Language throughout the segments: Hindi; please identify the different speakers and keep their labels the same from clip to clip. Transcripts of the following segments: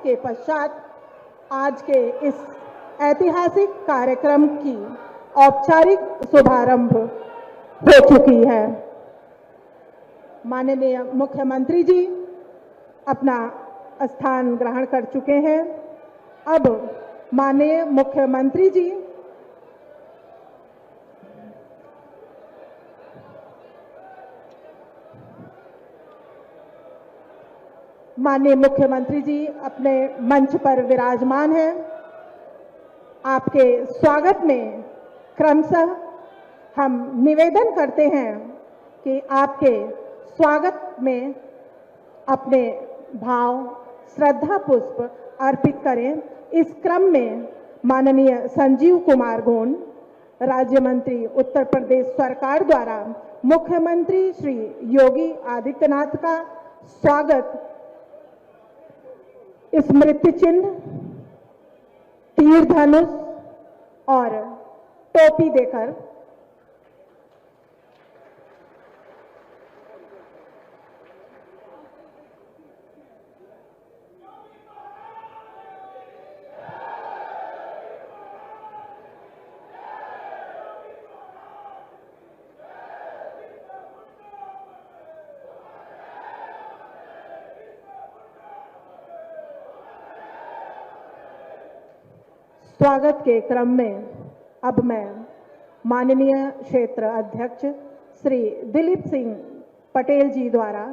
Speaker 1: के पश्चात आज के इस ऐतिहासिक कार्यक्रम की औपचारिक शुभारंभ हो चुकी है। माननीय मुख्यमंत्री जी अपना स्थान ग्रहण कर चुके हैं। अब माननीय मुख्यमंत्री जी अपने मंच पर विराजमान हैं। आपके स्वागत में क्रमशः हम निवेदन करते हैं कि आपके स्वागत में अपने भाव श्रद्धा पुष्प अर्पित करें। इस क्रम में माननीय संजीव कुमार गोंड, राज्य मंत्री उत्तर प्रदेश सरकार द्वारा मुख्यमंत्री श्री योगी आदित्यनाथ का स्वागत स्मृति चिन्ह, तीर धनुष और टोपी देकर स्वागत के क्रम में अब मैं माननीय क्षेत्र अध्यक्ष श्री दिलीप सिंह पटेल जी द्वारा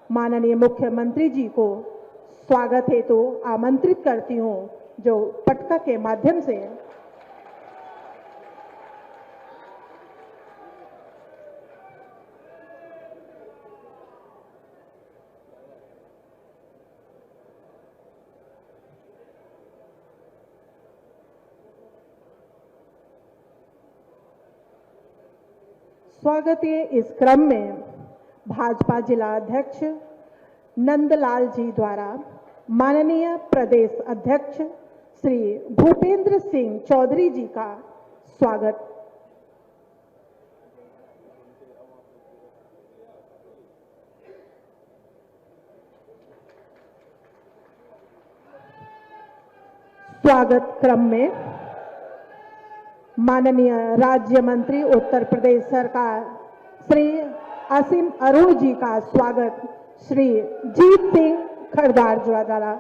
Speaker 1: माननीय मुख्यमंत्री जी को स्वागत हेतु आमंत्रित करती हूं, जो पटका के माध्यम से स्वागतीय इस क्रम में भाजपा जिला अध्यक्ष नंदलाल जी द्वारा माननीय प्रदेश अध्यक्ष श्री भूपेंद्र सिंह चौधरी जी का स्वागत। स्वागत क्रम में माननीय राज्य मंत्री उत्तर प्रदेश सरकार श्री असीम अरुण जी का स्वागत श्री जीत सिंह खरदार द्वारा।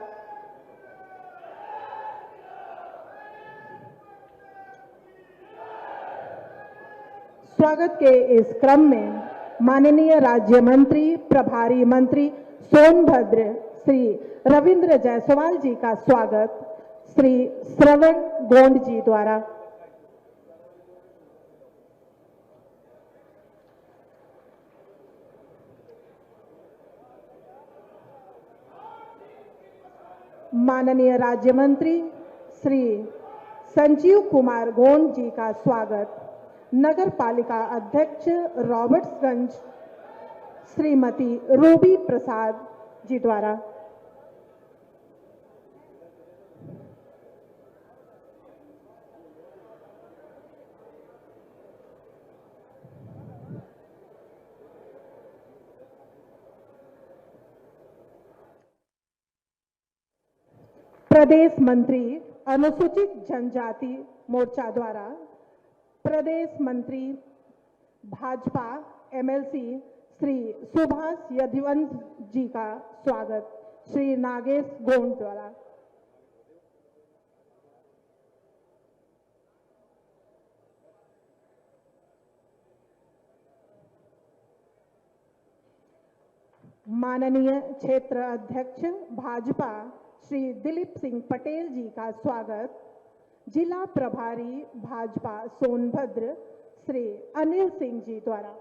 Speaker 1: स्वागत के इस क्रम में माननीय राज्य मंत्री प्रभारी मंत्री सोनभद्र श्री रविंद्र जायसवाल जी का स्वागत श्री श्रवण गोंड जी द्वारा। माननीय राज्य मंत्री श्री संजीव कुमार गोंड जी का स्वागत नगर पालिका अध्यक्ष रॉबर्ट्सगंज श्रीमती रूबी प्रसाद जी द्वारा। प्रदेश मंत्री अनुसूचित जनजाति मोर्चा द्वारा प्रदेश मंत्री भाजपा एमएलसी श्री सुभाष यदुवंश जी का स्वागत श्री नागेश गोंड द्वारा। माननीय क्षेत्र अध्यक्ष भाजपा श्री दिलीप सिंह पटेल जी का स्वागत जिला प्रभारी भाजपा सोनभद्र श्री अनिल सिंह जी द्वारा।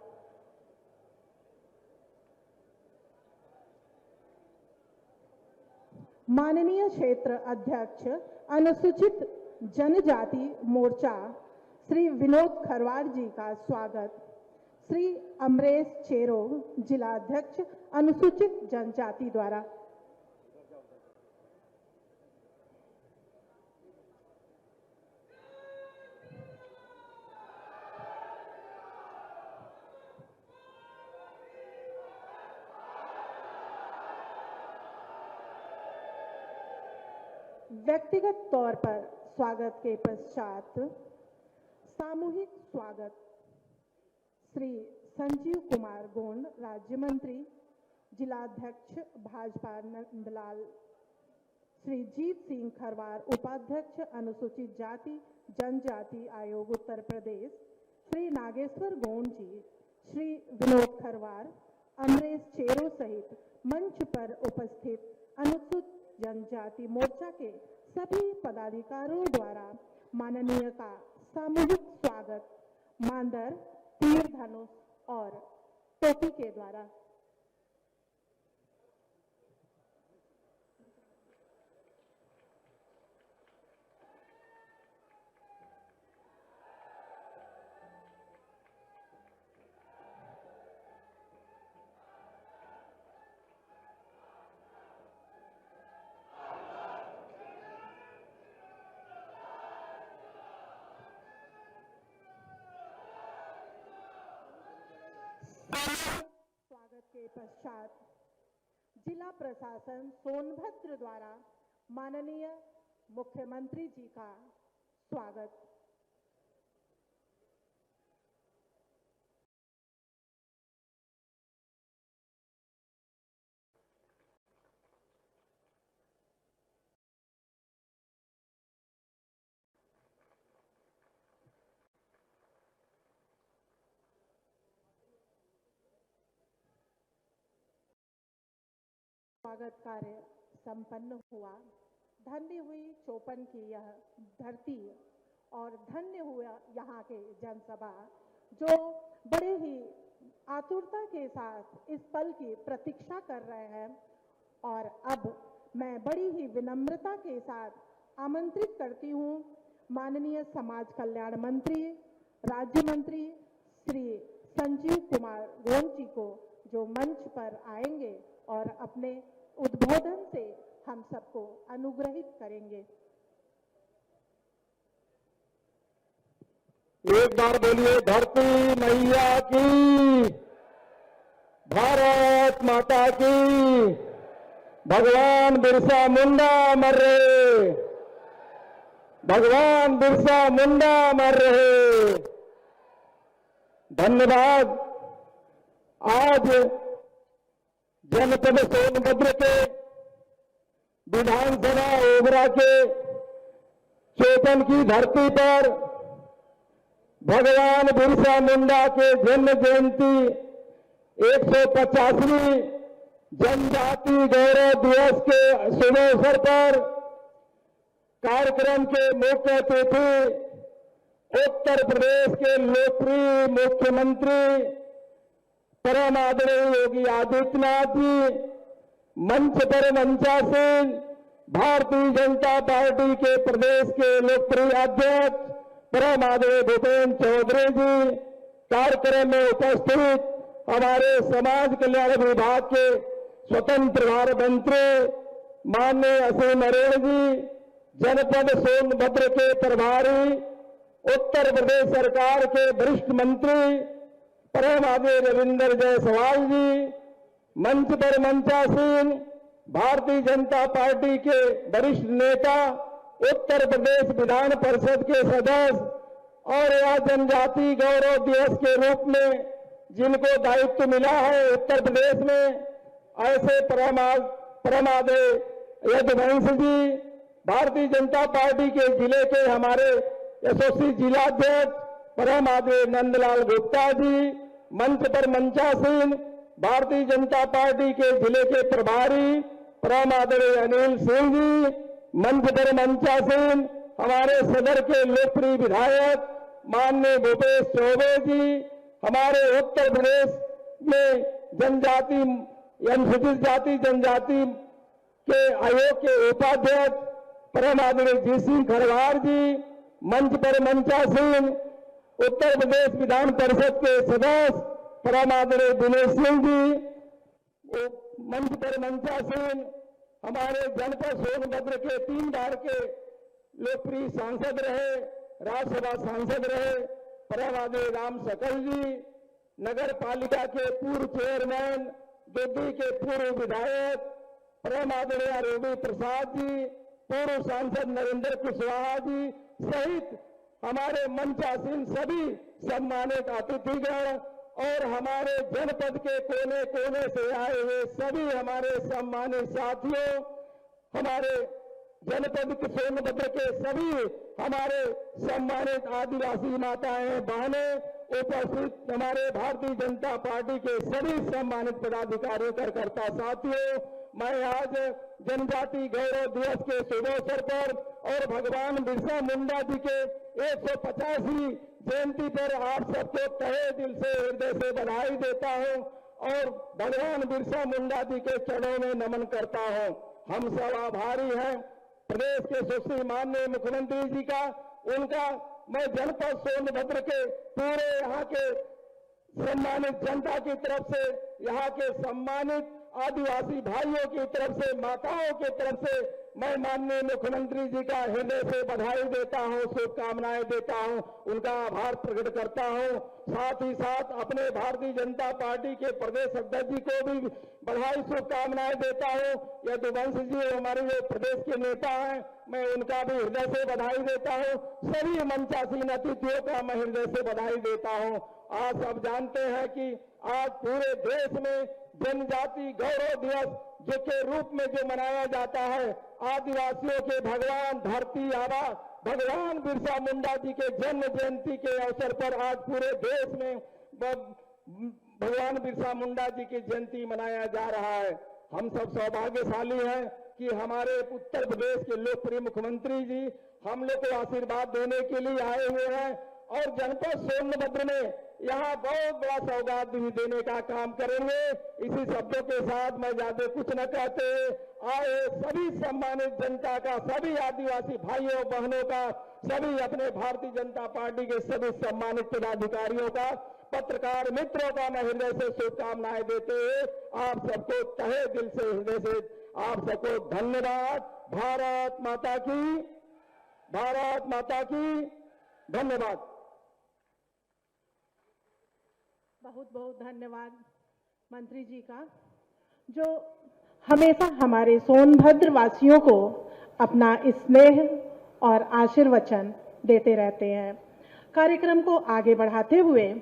Speaker 1: माननीय क्षेत्र अध्यक्ष अनुसूचित जनजाति मोर्चा श्री विनोद खरवार जी का स्वागत श्री अमरेश चेरो जिला अध्यक्ष अनुसूचित जनजाति द्वारा। व्यक्तिगत तौर पर स्वागत के पश्चात सामूहिक स्वागत श्री संजीव कुमार गोंड, राज्य मंत्री, जिलाध्यक्ष भाजपा नंदलाल, श्री जीत सिंह खरवार, उपाध्यक्ष अनुसूचित जाति जनजाति आयोग उत्तर प्रदेश, श्री नागेश्वर गोंड जी, श्री विनोद खरवार, अमरेश चेरो सहित मंच पर उपस्थित अनुसूचित जनजाति मोर्चा के सभी पदाधिकारियों द्वारा माननीय का सामूहिक स्वागत मानदर, तीर धनुष और टोपी के द्वारा। स्वागत के पश्चात जिला प्रशासन सोनभद्र द्वारा माननीय मुख्यमंत्री जी का स्वागत। स्वागत कार्य संपन्न हुआ। धन्य हुई चौपन की यह धरती और धन्य हुआ यहाँ के जनसभा, जो बड़े ही आतुरता के साथ इस पल की प्रतीक्षा कर रहे हैं। और अब मैं बड़ी ही विनम्रता के साथ आमंत्रित करती हूँ माननीय समाज कल्याण मंत्री, राज्य मंत्री श्री संजीव कुमार गोंड जी को, जो मंच पर आएंगे और अपने उद्बोधन से हम सबको अनुग्रहित करेंगे।
Speaker 2: एक बार बोलिए, धरती मैया की, भारत माता की, भगवान बिरसा मुंडा मर रहे, भगवान बिरसा मुंडा मर रहे। धन्यवाद। आज जनपद सोनभद्र के विधानसभा ओबरा के चौपन की धरती पर भगवान बिरसा मुंडा के जन्म जयंती 150वीं जनजाति गौरव दिवस के शुभ अवसर पर कार्यक्रम के मुख्य अतिथि उत्तर प्रदेश के लोकप्रिय मुख्यमंत्री परम आदरणीय योगी आदित्यनाथ जी, मंच पर मंचासीन भारतीय जनता पार्टी के प्रदेश के लोकप्रिय अध्यक्ष परम आदरणीय भूपेन्द्र चौधरी जी, कार्यक्रम में उपस्थित हमारे समाज कल्याण विभाग के स्वतंत्र प्रभार मंत्री माननीय असीम अरेण जी, जनपद सोनभद्र के प्रभारी, उत्तर प्रदेश सरकार के वरिष्ठ मंत्री परम आदरणीय रविंद्र जायसवाल जी, मंच पर मंचासीन भारतीय जनता पार्टी के वरिष्ठ नेता, उत्तर प्रदेश विधान परिषद के सदस्य और यह जनजाति गौरव दिवस के रूप में जिनको दायित्व मिला है उत्तर प्रदेश में, ऐसे परम आदरणीय यदुवंश जी, भारतीय जनता पार्टी के जिले के हमारे यशस्वी जिलाध्यक्ष परम आदरणीय नंदलाल गुप्ता जी, मंच पर मंचासीन भारतीय जनता पार्टी के जिले के प्रभारी परम आदरणीय अनिल सिंह जी, मंच पर मंचासीन हमारे सदर के लोकप्रिय विधायक माननीय भूपेश चौबे जी, हमारे उत्तर प्रदेश में जनजाति अनुसूचित जाति जनजाति के आयोग के उपाध्यक्ष परम आदरणीय जीत सिंह खरवार जी, मंच पर मंचासीन उत्तर प्रदेश विधान परिषद के सदस्य परम आदरणीय दिनेश सिंह जी, मंच पर मंचासीन हमारे जनपद सोनभद्र के 3 बार के लोकप्रिय सांसद रहे, राज्यसभा सांसद रहे परम आदरणीय राम सकल जी, नगर पालिका के पूर्व चेयरमैन, दुद्दी के पूर्व विधायक परम आदरणीय रूबी प्रसाद जी, पूर्व सांसद नरेंद्र कुशवाहा जी सहित हमारे मंचासीन सभी सम्मानित अतिथिगण और हमारे जनपद के कोने कोने से आए हुए सभी हमारे सम्मानित साथियों, हमारे जनपद के सोनभद्र के सभी हमारे सम्मानित आदिवासी माताएं बहनें, उपस्थित हमारे भारतीय जनता पार्टी के सभी सम्मानित पदाधिकारी कार्यकर्ता साथियों, मैं आज जनजाति गौरव दिवस के शुभ अवसर पर और भगवान बिरसा मुंडा जी के 150वीं जयंती पर आप सबको तहे दिल से हृदय से बधाई देता हूं और भगवान बिरसा मुंडा जी के चरणों में नमन करता हूं। हम सब आभारी हैं प्रदेश के सुश्री माननीय मुख्यमंत्री जी का, उनका मैं जनपद सोनभद्र के पूरे यहाँ के सम्मानित जनता की तरफ से, यहाँ के सम्मानित आदिवासी भाइयों की तरफ से, माताओं की तरफ से मैं माननीय मुख्यमंत्री जी का हृदय से बधाई देता हूं, शुभकामनाएं देता हूं, उनका आभार प्रकट करता हूं। साथ ही साथ अपने भारतीय जनता पार्टी के प्रदेश अध्यक्ष जी को भी बधाई शुभकामनाएं देता हूं। यदुवंश जी हमारे जो प्रदेश के नेता हैं, मैं उनका भी हृदय से बधाई देता हूं। सभी मंचासीन अतिथियों का मैं हृदय से बधाई देता हूं। आज सब जानते हैं कि आज पूरे देश में जनजाति गौरव दिवस जो के रूप में जो मनाया जाता है, आदिवासियों के भगवान धरती आबा भगवान बिरसा मुंडा जी के जन्म जयंती के अवसर पर आज पूरे देश में भगवान बिरसा मुंडा जी की जयंती मनाया जा रहा है। हम सब सौभाग्यशाली हैं कि हमारे उत्तर प्रदेश के लोकप्रिय मुख्यमंत्री जी हम लोग को आशीर्वाद देने के लिए आए हुए हैं और जनपद सोनभद्र में यहाँ बहुत बड़ा सौगात भी देने का काम करेंगे। इसी शब्दों के साथ मैं ज्यादा कुछ न कहते आए सभी सम्मानित जनता का, सभी आदिवासी भाइयों बहनों का, सभी अपने भारतीय जनता पार्टी के सभी सम्मानित पदाधिकारियों का, पत्रकार मित्रों का मैं हृदय से शुभकामनाएं देते हुए आप सबको तहे दिल से हृदय से आप सबको धन्यवाद। भारत माता की, भारत माता की धन्यवाद।
Speaker 1: बहुत बहुत धन्यवाद मंत्री जी का, जो हमेशा हमारे सोनभद्र वासियों को अपना स्नेह और आशीर्वचन देते रहते हैं। कार्यक्रम को आगे बढ़ाते हुए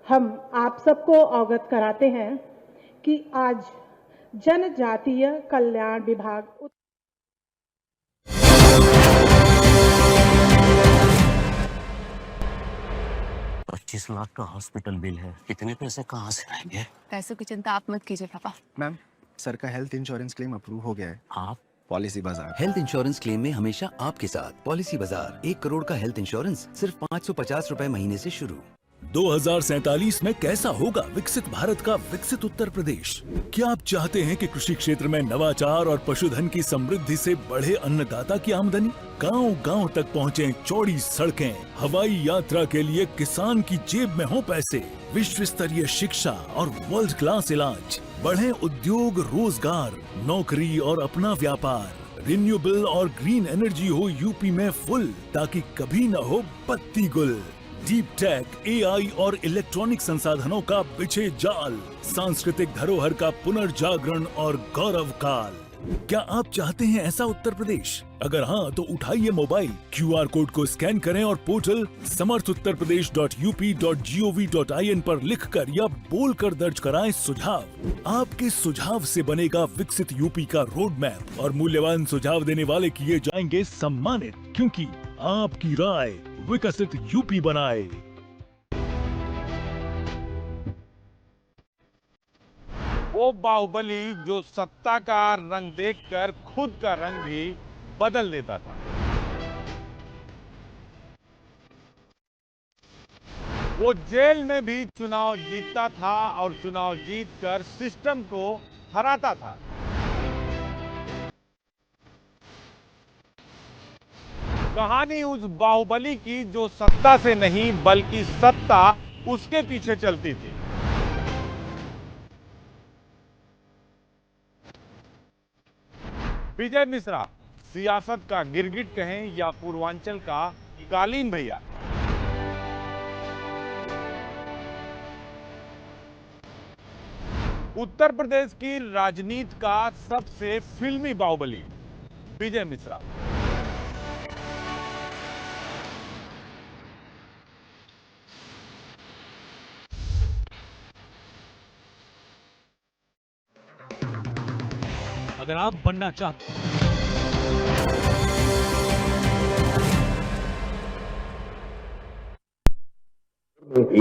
Speaker 1: हम आप सबको अवगत कराते हैं कि आज जनजातीय कल्याण विभाग
Speaker 3: 25 लाख का हॉस्पिटल बिल है, इतने पैसे कहाँ से आएंगे?
Speaker 4: पैसों की चिंता आप मत कीजिए पापा।
Speaker 5: मैम, सर का हेल्थ इंश्योरेंस क्लेम अप्रूव हो गया है।
Speaker 3: आप
Speaker 5: पॉलिसी बाजार
Speaker 6: हेल्थ इंश्योरेंस क्लेम में हमेशा आपके साथ पॉलिसी बाजार। 1 करोड़ का हेल्थ इंश्योरेंस सिर्फ 550 रुपए महीने से शुरू।
Speaker 7: 2047 में कैसा होगा विकसित भारत का विकसित उत्तर प्रदेश? क्या आप चाहते हैं कि कृषि क्षेत्र में नवाचार और पशुधन की समृद्धि से बढ़े अन्नदाता की आमदनी, गांव-गांव तक पहुंचे चौड़ी सड़कें, हवाई यात्रा के लिए किसान की जेब में हो पैसे, विश्व स्तरीय शिक्षा और वर्ल्ड क्लास इलाज, बढ़े उद्योग, रोजगार, नौकरी और अपना व्यापार, रिन्यूएबल और ग्रीन एनर्जी हो यूपी में फुल, ताकि कभी न हो पत्ती गुल। डीप टेक, एआई और इलेक्ट्रॉनिक संसाधनों का बिछे जाल, सांस्कृतिक धरोहर का पुनर्जागरण और गौरव काल। क्या आप चाहते हैं ऐसा उत्तर प्रदेश? अगर हाँ तो उठाइए मोबाइल, क्यूआर कोड को स्कैन करें और पोर्टल samarthuttarpradesh.up.gov.in पर लिखकर या बोलकर दर्ज कराएं सुझाव। आपके सुझाव से बनेगा विकसित यूपी का रोड मैप और मूल्यवान सुझाव देने वाले किए जाएंगे सम्मानित, क्योंकि आपकी राय विकसित यूपी बनाए।
Speaker 8: वो बाहुबली जो सत्ता का रंग देखकर खुद का रंग भी बदल देता था। वो जेल में भी चुनाव जीतता था और चुनाव जीतकर सिस्टम को हराता था। कहानी उस बाहुबली की जो सत्ता से नहीं बल्कि सत्ता उसके पीछे चलती थी। विजय मिश्रा सियासत का गिरगिट कहें या पूर्वांचल का कालीन भैया। उत्तर प्रदेश की राजनीति का सबसे फिल्मी बाहुबली, विजय मिश्रा।
Speaker 9: अगर आप बनना चाहते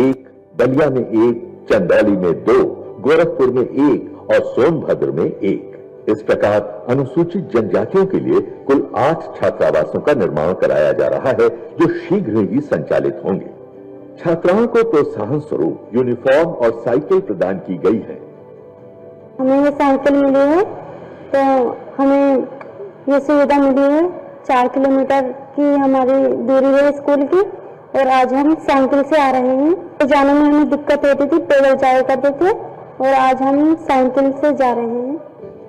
Speaker 10: एक, बलिया में एक, चंदौली में 2, गोरखपुर में 1 और सोनभद्र में 1। इस प्रकार अनुसूचित जनजातियों के लिए कुल 8 छात्रावासों का निर्माण कराया जा रहा है, जो शीघ्र ही संचालित होंगे। छात्राओं को प्रोत्साहन स्वरूप यूनिफॉर्म और साइकिल प्रदान की गई है।
Speaker 11: हमें ये साइकिल मिली है, तो हमें ये सुविधा मिली है। 4 किलोमीटर की हमारी दूरी है स्कूल की, और आज हम साइकिल से आ रहे हैं। तो जाने में हमें दिक्कत होती थी, पैदल जाया करते थे, और आज हम साइकिल से जा रहे हैं।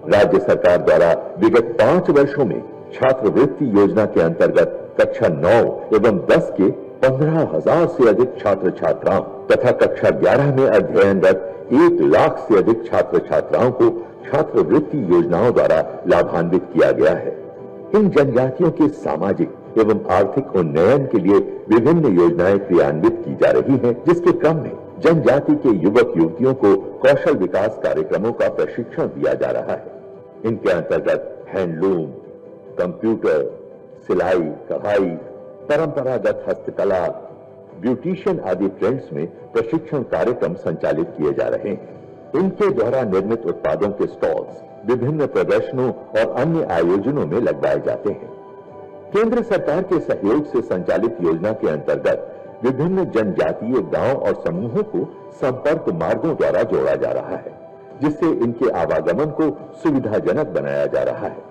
Speaker 10: राज्य सरकार द्वारा विगत 5 वर्षों में छात्रवृत्ति योजना के अंतर्गत कक्षा 9 एवं 10 के 15,000 से अधिक छात्र छात्राओं तथा कक्षा 11 में अध्ययनरत 1 लाख से अधिक छात्र छात्राओं को छात्रवृत्ति योजनाओं द्वारा लाभान्वित किया गया है। इन जनजातियों के सामाजिक एवं आर्थिक उन्नयन के लिए विभिन्न योजनाएं क्रियान्वित की जा रही हैं, जिसके क्रम में जनजाति के युवक युवतियों को कौशल विकास कार्यक्रमों का प्रशिक्षण दिया जा रहा है। इनके अंतर्गत हैंडलूम, कंप्यूटर, सिलाई, कढ़ाई, परंपरागत हस्तकला, ब्यूटिशियन आदि ट्रेंड्स में प्रशिक्षण कार्यक्रम संचालित किए जा रहे हैं। इनके द्वारा निर्मित उत्पादों के स्टॉल्स विभिन्न प्रदर्शनों और अन्य आयोजनों में लगवाए जाते हैं। केंद्र सरकार के सहयोग से संचालित योजना के अंतर्गत विभिन्न जनजातीय गांव और समूहों को संपर्क मार्गों द्वारा जोड़ा जा रहा है, जिससे इनके आवागमन को सुविधाजनक बनाया जा रहा है।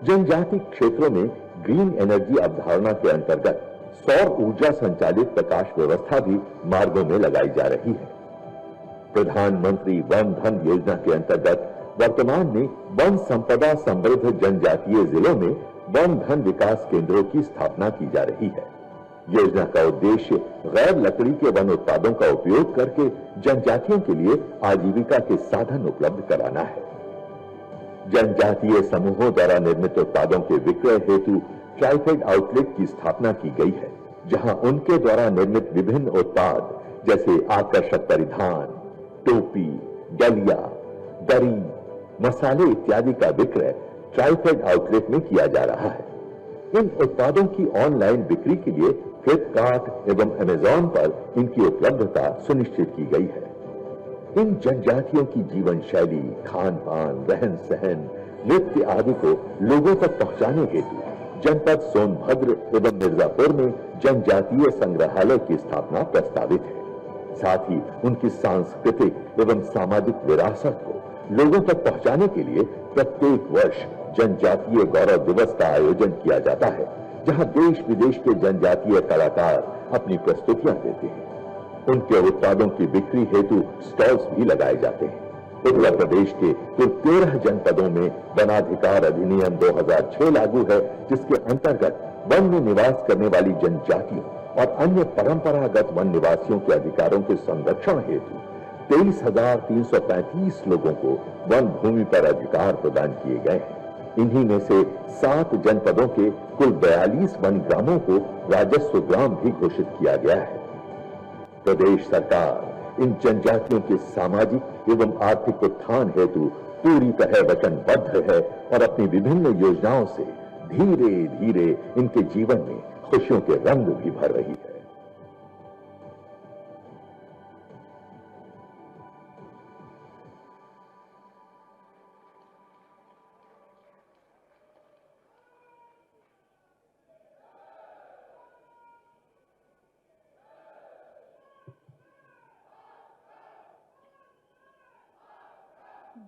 Speaker 10: जनजाति क्षेत्रों में ग्रीन एनर्जी अवधारणा के अंतर्गत सौर ऊर्जा संचालित प्रकाश व्यवस्था भी मार्गों में लगाई जा रही है। प्रधानमंत्री वन धन योजना के अंतर्गत वर्तमान में वन संपदा समृद्ध जनजातीय जिलों में वन धन विकास केंद्रों की स्थापना की जा रही है। योजना का उद्देश्य गैर लकड़ी के वन उत्पादों का उपयोग करके जनजातियों के लिए आजीविका के साधन उपलब्ध कराना है। जनजातीय समूहों द्वारा निर्मित उत्पादों के विक्रय हेतु ट्राइफेड आउटलेट की स्थापना की गई है, जहां उनके द्वारा निर्मित विभिन्न उत्पाद जैसे आकर्षक परिधान, टोपी, डलिया, दरी, मसाले इत्यादि का विक्रय ट्राइफेड आउटलेट में किया जा रहा है। इन उत्पादों की ऑनलाइन बिक्री के लिए फ्लिपकार्ट एवं अमेजॉन पर इनकी उपलब्धता सुनिश्चित की गई है। इन जनजातियों की जीवन शैली, खान पान, रहन सहन, नृत्य आदि को लोगों तक पहुंचाने हेतु जनपद सोनभद्र एवं मिर्जापुर में जनजातीय संग्रहालय की स्थापना प्रस्तावित है। साथ ही उनकी सांस्कृतिक एवं सामाजिक विरासत को लोगों तक पहुंचाने के लिए प्रत्येक वर्ष जनजातीय गौरव दिवस का आयोजन किया जाता है, जहां देश विदेश के जनजातीय कलाकार अपनी प्रस्तुतियां देते हैं। उनके उत्पादों की बिक्री हेतु स्टॉल्स भी लगाए जाते हैं। उत्तर प्रदेश के कुल 13 जनपदों में वनाधिकार अधिनियम 2006 लागू है, जिसके अंतर्गत वन में निवास करने वाली जनजातियों और अन्य परंपरागत वन निवासियों के अधिकारों के संरक्षण हेतु 23,335 लोगों को वन भूमि पर अधिकार प्रदान किए गए हैं। इन्हीं में से 7 जनपदों के कुल 42 वन ग्रामों को राजस्व ग्राम भी घोषित किया गया है। प्रदेश सरकार इन जनजातियों के सामाजिक एवं आर्थिक उत्थान हेतु पूरी तरह वचनबद्ध है और अपनी विभिन्न योजनाओं से धीरे धीरे इनके जीवन में खुशियों के रंग भी भर रही है।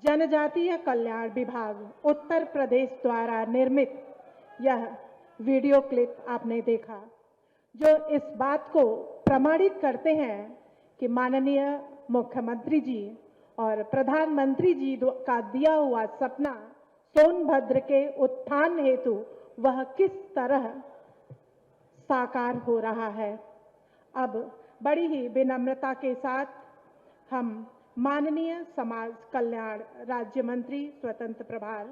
Speaker 1: जनजातीय कल्याण विभाग उत्तर प्रदेश द्वारा निर्मित यह वीडियो क्लिप आपने देखा, जो इस बात को प्रमाणित करते हैं कि माननीय मुख्यमंत्री जी और प्रधानमंत्री जी का दिया हुआ सपना सोनभद्र के उत्थान हेतु वह किस तरह साकार हो रहा है। अब बड़ी ही विनम्रता के साथ हम माननीय समाज कल्याण राज्य मंत्री स्वतंत्र प्रभार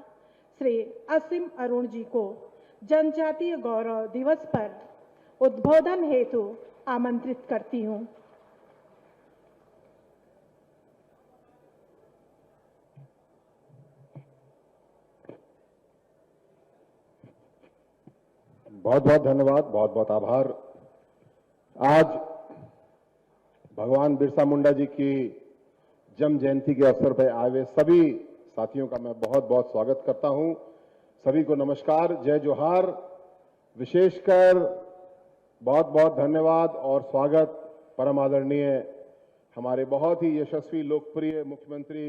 Speaker 1: श्री असीम अरुण जी को जनजातीय गौरव दिवस पर उद्बोधन हेतु आमंत्रित करती हूं।
Speaker 2: बहुत बहुत धन्यवाद, बहुत बहुत आभार। आज भगवान बिरसा मुंडा जी की जन्म जयंती के अवसर पर आए हुए सभी साथियों का मैं बहुत बहुत स्वागत करता हूं। सभी को नमस्कार, जय जोहार। विशेषकर बहुत बहुत धन्यवाद और स्वागत परम आदरणीय हमारे बहुत ही यशस्वी लोकप्रिय मुख्यमंत्री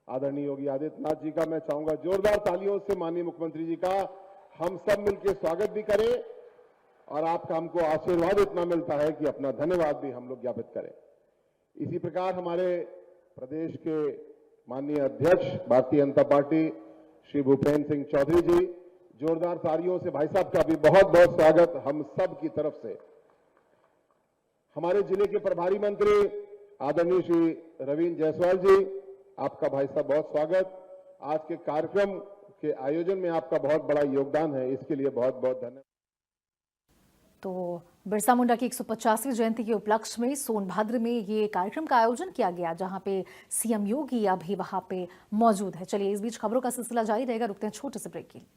Speaker 2: आदरणीय योगी आदित्यनाथ जी का मैं चाहूंगा जोरदार तालियों से माननीय मुख्यमंत्री जी का हम सब मिलकर स्वागत भी करें और आपका हमको आशीर्वाद इतना मिलता है कि अपना धन्यवाद भी हम लोग ज्ञापित करें। इसी प्रकार हमारे प्रदेश के माननीय अध्यक्ष भारतीय जनता पार्टी श्री भूपेंद्र सिंह चौधरी जी, जोरदार तालियों से भाई साहब का भी बहुत बहुत स्वागत हम सब की तरफ से। हमारे जिले के प्रभारी मंत्री आदरणीय श्री रवींद्र जायसवाल जी, आपका भाई साहब बहुत स्वागत। आज के कार्यक्रम के आयोजन में आपका बहुत बड़ा योगदान है, इसके लिए बहुत बहुत धन्यवाद।
Speaker 12: तो बिरसा मुंडा की 150वीं जयंती के उपलक्ष्य में सोनभद्र में ये कार्यक्रम का आयोजन किया गया, जहां पे सीएम योगी अभी वहां पे मौजूद है। चलिए इस बीच खबरों का सिलसिला जारी रहेगा, रुकते हैं छोटे से ब्रेक के लिए।